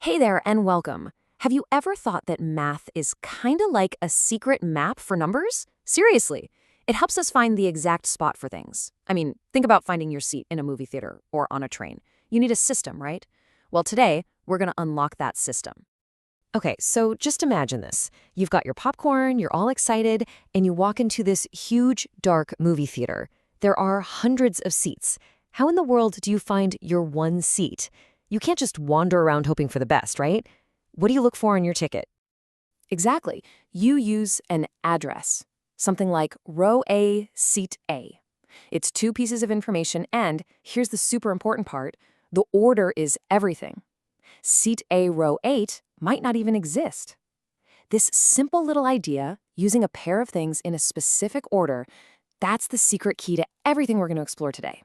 Hey there and welcome. Have you ever thought that math is kinda like a secret map for numbers? Seriously, it helps us find the exact spot for things. I mean, think about finding your seat in a movie theater or on a train. You need a system, right? Well, today, we're gonna unlock that system. Okay, so just imagine this. You've got your popcorn, you're all excited, and you walk into this huge, dark movie theater. There are hundreds of seats. How in the world do you find your one seat? You can't just wander around hoping for the best, right? What do you look for on your ticket? Exactly. You use an address, something like row A, seat A. It's two pieces of information, and here's the super important part, the order is everything. Seat A, row 8 might not even exist. This simple little idea, using a pair of things in a specific order, that's the secret key to everything we're going to explore today.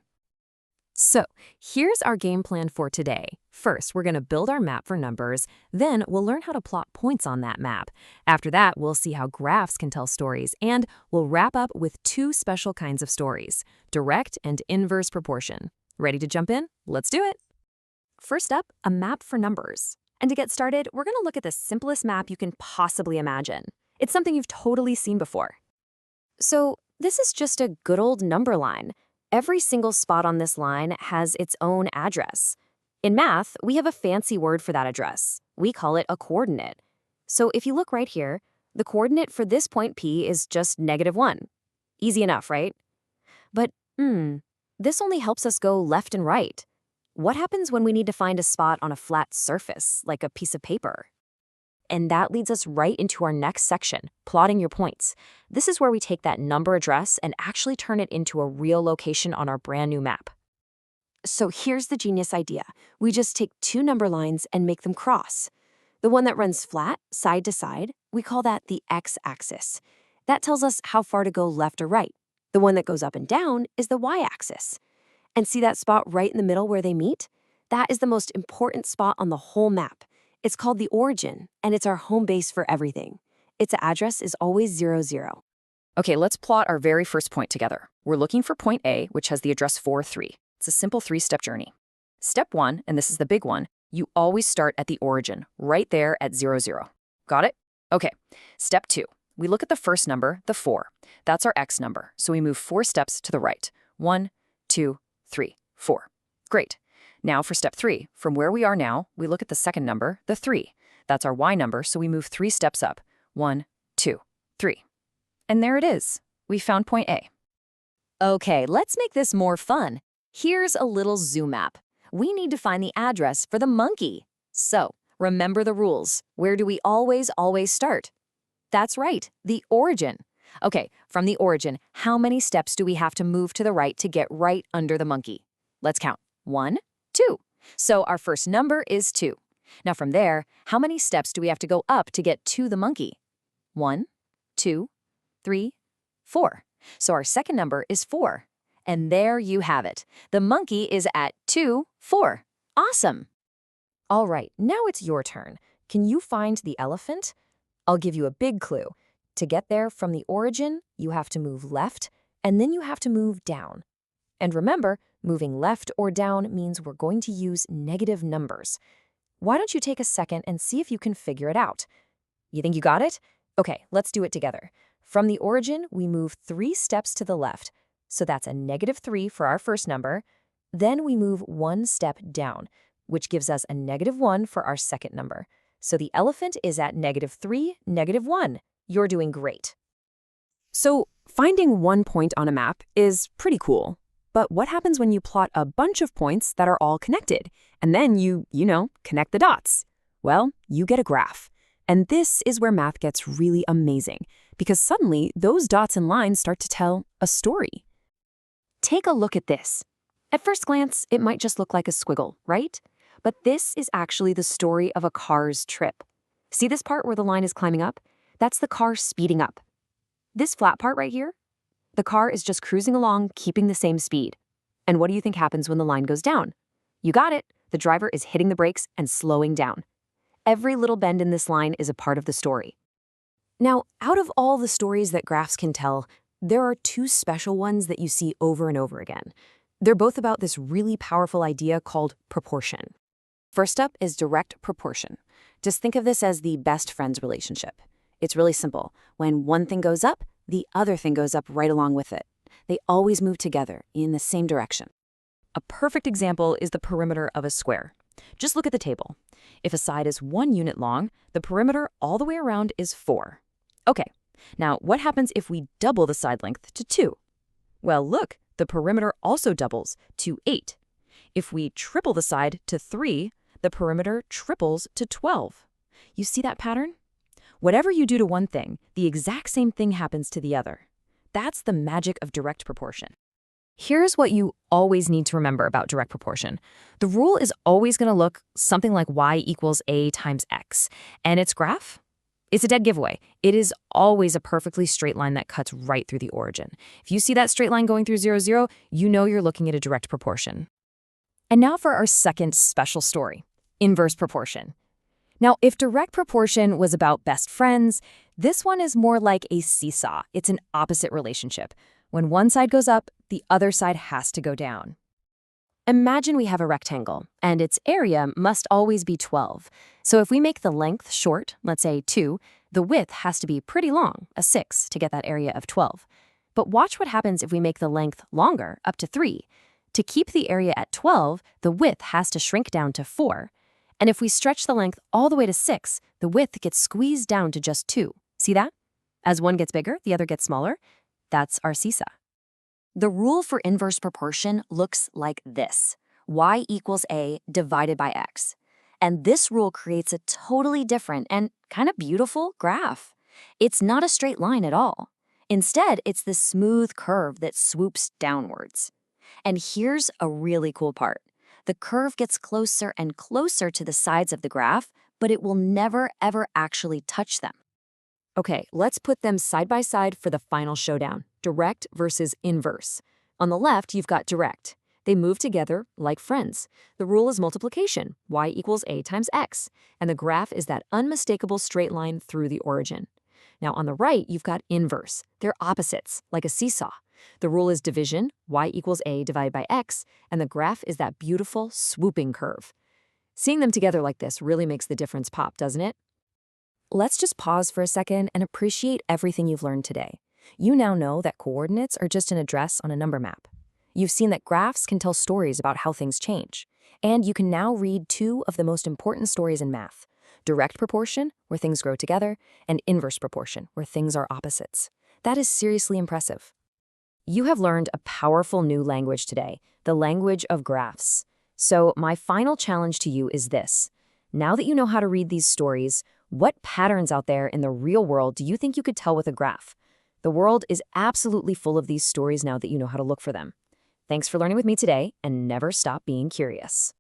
So, here's our game plan for today. First, we're going to build our map for numbers, then we'll learn how to plot points on that map. After that, we'll see how graphs can tell stories, and we'll wrap up with two special kinds of stories, direct and inverse proportion. Ready to jump in? Let's do it! First up, a map for numbers. And to get started, we're going to look at the simplest map you can possibly imagine. It's something you've totally seen before. So, this is just a good old number line. Every single spot on this line has its own address. In math, we have a fancy word for that address. We call it a coordinate. So if you look right here, the coordinate for this point P is just -1. Easy enough, right? But, this only helps us go left and right. What happens when we need to find a spot on a flat surface, like a piece of paper? And that leads us right into our next section, plotting your points. This is where we take that number address and actually turn it into a real location on our brand new map. So here's the genius idea. We just take two number lines and make them cross. The one that runs flat, side to side, we call that the x-axis. That tells us how far to go left or right. The one that goes up and down is the y-axis. And see that spot right in the middle where they meet? That is the most important spot on the whole map. It's called the origin, and it's our home base for everything. Its address is always 0, 0. Okay, let's plot our very first point together. We're looking for point A, which has the address 4, 3. It's a simple three-step journey. Step 1, and this is the big one, you always start at the origin, right there at 0, 0. Got it? Okay. Step 2, we look at the first number, the 4. That's our x number, so we move 4 steps to the right. 1, 2, 3, 4. Great. Now for step 3, from where we are now, we look at the second number, the 3. That's our y number, so we move 3 steps up. 1, 2, 3. And there it is. We found point A. Okay, let's make this more fun. Here's a little zoo map. We need to find the address for the monkey. So, remember the rules. Where do we always start? That's right, the origin. Okay, from the origin, how many steps do we have to move to the right to get right under the monkey? Let's count. 1, 2. So our first number is 2. Now from there, how many steps do we have to go up to get to the monkey? 1, 2, 3, 4. So our second number is 4. And there you have it. The monkey is at 2, 4. Awesome! All right, now it's your turn. Can you find the elephant? I'll give you a big clue. To get there from the origin, you have to move left, and then you have to move down. And remember, moving left or down means we're going to use negative numbers. Why don't you take a second and see if you can figure it out? You think you got it? Okay, let's do it together. From the origin, we move 3 steps to the left. So that's a -3 for our first number. Then we move 1 step down, which gives us a -1 for our second number. So the elephant is at -3, -1. You're doing great. So finding one point on a map is pretty cool. But what happens when you plot a bunch of points that are all connected, and then you connect the dots? Well, you get a graph. And this is where math gets really amazing, because suddenly those dots and lines start to tell a story. Take a look at this. At first glance, it might just look like a squiggle, right? But this is actually the story of a car's trip. See this part where the line is climbing up? That's the car speeding up. This flat part right here? The car is just cruising along, keeping the same speed. And what do you think happens when the line goes down? You got it. The driver is hitting the brakes and slowing down. Every little bend in this line is a part of the story. Now, out of all the stories that graphs can tell, there are two special ones that you see over and over again. They're both about this really powerful idea called proportion. First up is direct proportion. Just think of this as the best friends relationship. It's really simple. When one thing goes up, the other thing goes up right along with it. They always move together in the same direction. A perfect example is the perimeter of a square. Just look at the table. If a side is 1 unit long, the perimeter all the way around is 4. Okay, now what happens if we double the side length to 2? Well, look, the perimeter also doubles to 8. If we triple the side to 3, the perimeter triples to 12. You see that pattern? Whatever you do to one thing, the exact same thing happens to the other. That's the magic of direct proportion. Here's what you always need to remember about direct proportion. The rule is always going to look something like y equals a times x. And its graph? It's a dead giveaway. It is always a perfectly straight line that cuts right through the origin. If you see that straight line going through 0, 0, you know you're looking at a direct proportion. And now for our second special story, inverse proportion. Now, if direct proportion was about best friends, this one is more like a seesaw. It's an opposite relationship. When one side goes up, the other side has to go down. Imagine we have a rectangle, and its area must always be 12. So if we make the length short, let's say 2, the width has to be pretty long, a 6, to get that area of 12. But watch what happens if we make the length longer, up to 3. To keep the area at 12, the width has to shrink down to 4. And if we stretch the length all the way to 6, the width gets squeezed down to just 2. See that? As one gets bigger, the other gets smaller. That's our seesaw. The rule for inverse proportion looks like this. Y equals a divided by x. And this rule creates a totally different and kind of beautiful graph. It's not a straight line at all. Instead, it's this smooth curve that swoops downwards. And here's a really cool part. The curve gets closer and closer to the sides of the graph, but it will never, ever actually touch them. Okay, let's put them side by side for the final showdown, direct versus inverse. On the left, you've got direct. They move together like friends. The rule is multiplication, y equals a times x, and the graph is that unmistakable straight line through the origin. Now on the right, you've got inverse. They're opposites, like a seesaw. The rule is division, y equals a divided by x, and the graph is that beautiful, swooping curve. Seeing them together like this really makes the difference pop, doesn't it? Let's just pause for a second and appreciate everything you've learned today. You now know that coordinates are just an address on a number map. You've seen that graphs can tell stories about how things change. And you can now read 2 of the most important stories in math: direct proportion, where things grow together, and inverse proportion, where things are opposites. That is seriously impressive. You have learned a powerful new language today, the language of graphs. So my final challenge to you is this. Now that you know how to read these stories, what patterns out there in the real world do you think you could tell with a graph? The world is absolutely full of these stories now that you know how to look for them. Thanks for learning with me today, and never stop being curious.